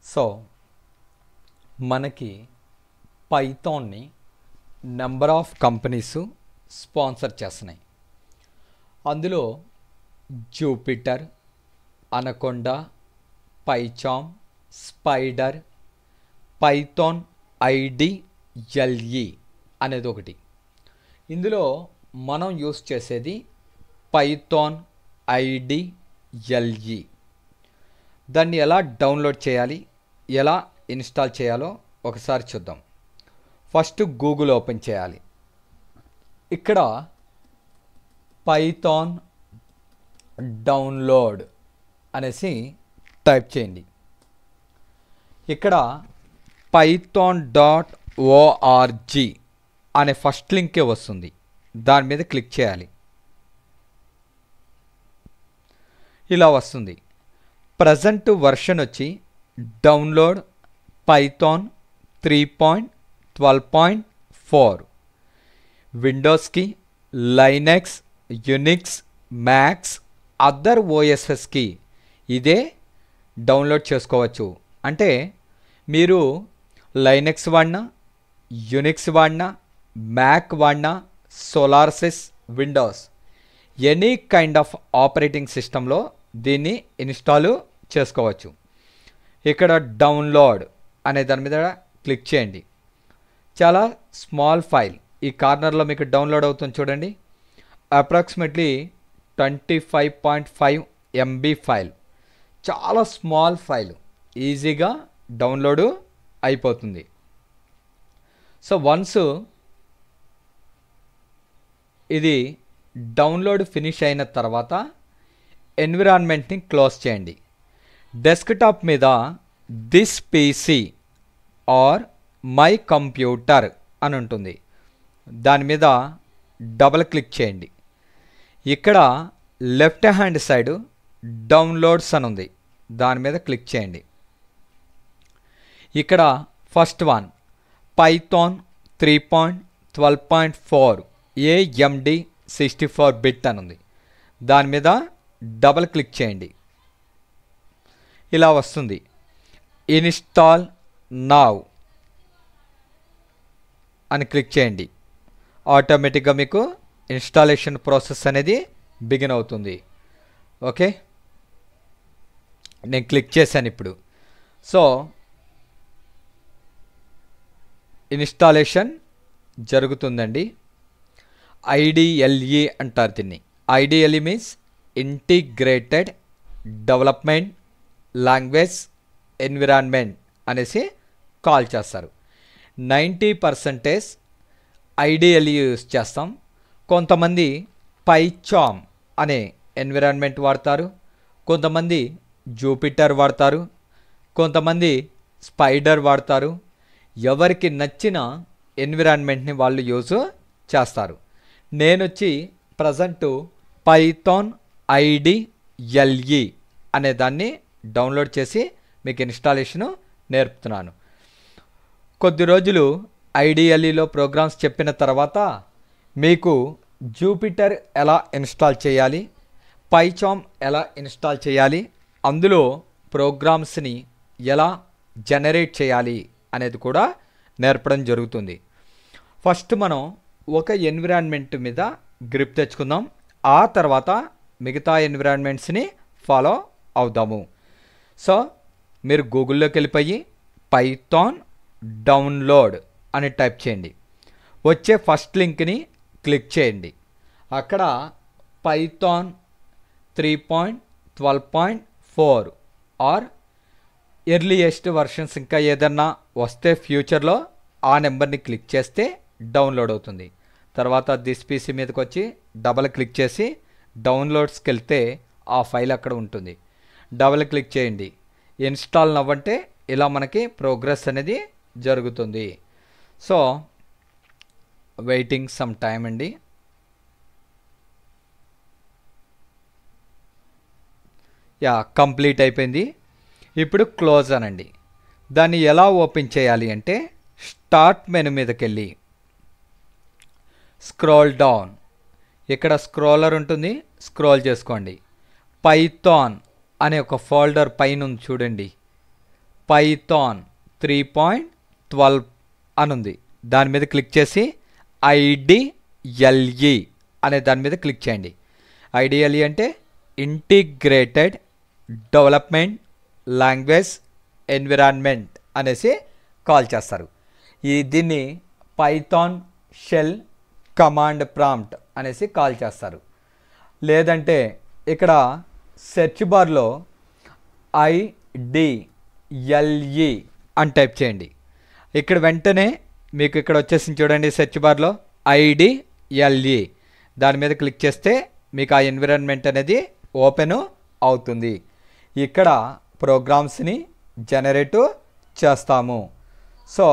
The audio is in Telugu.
సో మనకి పైథాన్ని నెంబర్ ఆఫ్ కంపెనీస్ స్పాన్సర్ చేస్తున్నాయి. అందులో Jupyter, Anaconda, PyCharm, Spyder, Python IDLE అనేది ఒకటి. ఇందులో మనం యూస్ చేసేది పైథాన్ IDLE. దాన్ని ఎలా డౌన్లోడ్ చేయాలి, ఎలా ఇన్స్టాల్ చేయాలో ఒకసారి చూద్దాం. ఫస్ట్ గూగుల్ ఓపెన్ చేయాలి. ఇక్కడ పైథాన్ డౌన్లోడ్ అనేసి టైప్ చేయండి. ఇక్కడ python.org అనే ఫస్ట్ లింకే వస్తుంది. దాని మీద క్లిక్ చేయాలి. ఇలా వస్తుంది. ప్రజెంట్ వర్షన్ వచ్చి డౌన్లోడ్ పైథాన్ 3.12.4. విండోస్కి, లైనక్స్, యునిక్స్, మ్యాక్స్, అదర్ OSSకి ఇదే డౌన్లోడ్ చేసుకోవచ్చు. అంటే మీరు లైనక్స్ వాడినా, యునిక్స్ వాడినా, మ్యాక్ వాడినా, Solaris, Windows any kind of operating సిస్టంలో దీన్ని ఇన్స్టాల్ చేసుకోవచ్చు. ఇక్కడ డౌన్లోడ్ అనే దాని మీద క్లిక్ చేయండి. చాలా స్మాల్ ఫైల్ ఈ కార్నర్లో మీకు డౌన్లోడ్ అవుతుంది చూడండి. Approximately 25.5 MB file. చాలా స్మాల్ ఫైల్, ఈజీగా డౌన్లోడ్ అయిపోతుంది. సో వన్స్ ఇది డౌన్లోడ్ ఫినిష్ అయిన తర్వాత ఎన్విరాన్మెంట్ని క్లోజ్ చేయండి. డెస్క్టాప్ మీద this PC or my computer అని ఉంటుంది. దాని మీద డబల్ క్లిక్ చేయండి. ఇక్కడ లెఫ్ట్ హ్యాండ్ సైడ్ డౌన్లోడ్స్ అని ఉంది. దాని మీద క్లిక్ చేయండి. ఇక్కడ first one Python 3.12.4 AMD 64-bit అని ఉంది. దాని మీద డబల్ క్లిక్ చేయండి. ఇలా వస్తుంది. ఇన్స్టాల్ నౌ అని క్లిక్ చేయండి. ఆటోమేటిక్గా మీకు ఇన్స్టాలేషన్ ప్రాసెస్ అనేది బిగిన్ అవుతుంది. ఓకే, నేను క్లిక్ చేశాను ఇప్పుడు. సో ఇన్స్టాలేషన్ జరుగుతుందండి. IDLE అంటారు దీన్ని. IDLE means integrated development language environment అనేసి కాల్ చేస్తారు. 90% IDLE యూస్ చేస్తాం. కొంతమంది పైచామ్ అనే ఎన్విరాన్మెంట్ వాడతారు, కొంతమంది జూపిటర్ వాడతారు, కొంతమంది స్పైడర్ వాడతారు. ఎవరికి నచ్చిన ఎన్విరాన్మెంట్ని వాళ్ళు యూజ్ చేస్తారు. నేను వచ్చి ప్రజెంటు పైథాన్ IDLE అనే దాన్ని డౌన్లోడ్ చేసి మీకు ఇన్స్టాలేషను నేర్పుతున్నాను. కొద్ది రోజులు IDLEలో ప్రోగ్రామ్స్ చెప్పిన తర్వాత మీకు జూపిటర్ ఎలా ఇన్స్టాల్ చేయాలి, పైచామ్ ఎలా ఇన్స్టాల్ చేయాలి, అందులో ప్రోగ్రామ్స్ని ఎలా జనరేట్ చేయాలి అనేది కూడా నేర్పడం జరుగుతుంది. ఫస్ట్ మనం ఒక ఎన్విరాన్మెంట్ మీద గ్రిప్ తెచ్చుకుందాం. ఆ తర్వాత మిగతా ఎన్విరాన్మెంట్స్ని ఫాలో అవుదాము. సో మీరు గూగుల్లోకి వెళ్ళిపోయి పైథాన్ డౌన్లోడ్ అని టైప్ చేయండి. వచ్చే ఫస్ట్ లింక్ని క్లిక్ చేయండి. అక్కడ పైథాన్ 3.12.4 ఆర్ ఎర్లీయెస్ట్ వర్షన్స్ ఇంకా ఏదన్నా వస్తే ఫ్యూచర్లో ఆ నెంబర్ని క్లిక్ చేస్తే డౌన్లోడ్ అవుతుంది. తర్వాత దిస్ PC మీదకి వచ్చి డబల్ క్లిక్ చేసి డౌన్లోడ్స్కి వెళ్తే ఆ ఫైల్ అక్కడ ఉంటుంది. డబల్ క్లిక్ చేయండి. ఇన్స్టాల్ అవ్వంటే ఇలా మనకి ప్రోగ్రెస్ అనేది జరుగుతుంది. సో వెయిటింగ్ సమ్ టైం అండి. యా, కంప్లీట్ అయిపోయింది. ఇప్పుడు క్లోజ్ అనండి. దాన్ని ఎలా ఓపెన్ చేయాలి అంటే స్టార్ట్ మెనూ మీదకి వెళ్ళి స్క్రోల్ డౌన్, ఇక్కడ స్క్రోలర్ ఉంటుంది, స్క్రోల్ చేసుకోండి. పైథాన్ అనే ఒక ఫోల్డర్ పైన ఉంది చూడండి. పైథాన్ 3.12 అని ఉంది. దాని మీద క్లిక్ చేసి IDLE అనే దాని మీద క్లిక్ చేయండి. IDLE అంటే ఇంటిగ్రేటెడ్ డెవలప్మెంట్ లాంగ్వేజ్ ఎన్విరాన్మెంట్ అనేసి కాల్ చేస్తారు. దీన్ని పైథాన్ షెల్ కమాండ్ ప్రాంప్ట్ అనేసి కాల్ చేస్తారు. లేదంటే ఇక్కడ సెర్చ్ బార్లో IDLE అని టైప్ చేయండి. ఇక్కడ వెంటనే మీకు ఇక్కడ వచ్చేసి చూడండి, సెర్చ్ బార్లో IDLE దాని మీద క్లిక్ చేస్తే మీకు ఆ ఎన్విరాన్మెంట్ అనేది ఓపెన్ అవుతుంది. ఇక్కడ ప్రోగ్రామ్స్ని జనరేట్ చేస్తాము. సో